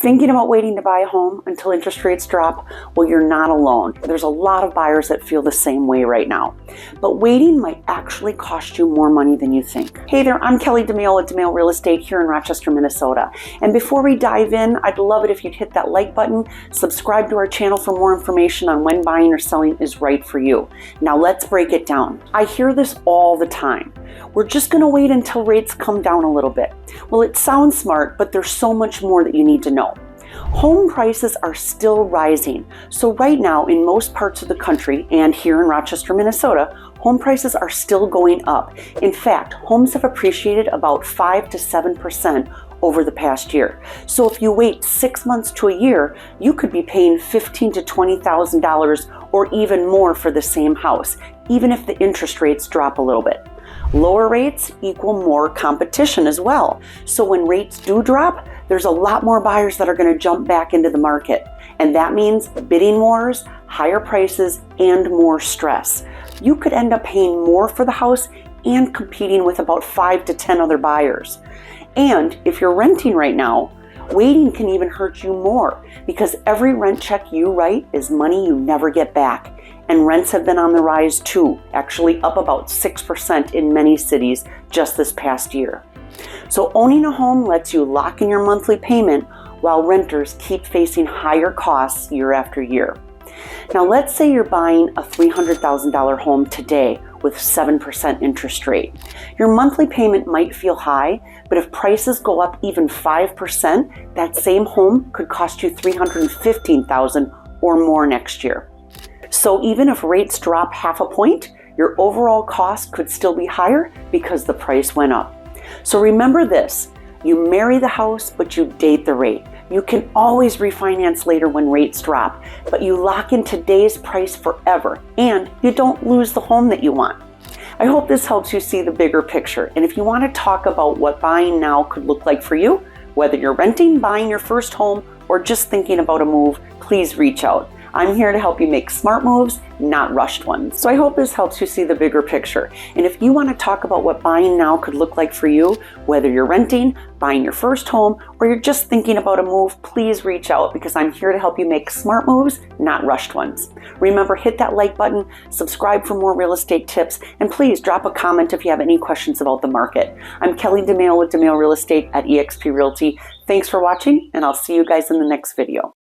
Thinking about waiting to buy a home until interest rates drop? Well, you're not alone. There's a lot of buyers that feel the same way right now. But waiting might actually cost you more money than you think. Hey there, I'm Kelly Domaille at Domaille Real Estate here in Rochester, Minnesota. And before we dive in, I'd love it if you'd hit that like button, subscribe to our channel for more information on when buying or selling is right for you. Now let's break it down. I hear this all the time. We're just going to wait until rates come down a little bit. Well, it sounds smart, but there's so much more that you need to know. Home prices are still rising. So right now, in most parts of the country and here in Rochester, Minnesota, home prices are still going up. In fact, homes have appreciated about 5 to 7% over the past year. So if you wait 6 months to a year, you could be paying $15,000 to $20,000 or even more for the same house, even if the interest rates drop a little bit. Lower rates equal more competition as well. So when rates do drop, there's a lot more buyers that are going to jump back into the market. And that means bidding wars, higher prices, and more stress. You could end up paying more for the house and competing with about 5 to 10 other buyers. And if you're renting right now, waiting can even hurt you more because every rent check you write is money you never get back. And rents have been on the rise too, actually up about 6% in many cities just this past year. So owning a home lets you lock in your monthly payment while renters keep facing higher costs year after year. Now let's say you're buying a $300,000 home today with 7% interest rate. Your monthly payment might feel high, but if prices go up even 5%, that same home could cost you $315,000 or more next year. So even if rates drop half a point, your overall cost could still be higher because the price went up. So remember this, you marry the house, but you date the rate. You can always refinance later when rates drop, but you lock in today's price forever and you don't lose the home that you want. I hope this helps you see the bigger picture. And if you want to talk about what buying now could look like for you, whether you're renting, buying your first home, or just thinking about a move, please reach out. I'm here to help you make smart moves, not rushed ones. So I hope this helps you see the bigger picture. And if you want to talk about what buying now could look like for you, whether you're renting, buying your first home, or you're just thinking about a move, please reach out because I'm here to help you make smart moves, not rushed ones. Remember, hit that like button, subscribe for more real estate tips, and please drop a comment if you have any questions about the market. I'm Kelly Domaille with Domaille Real Estate at eXp Realty. Thanks for watching, and I'll see you guys in the next video.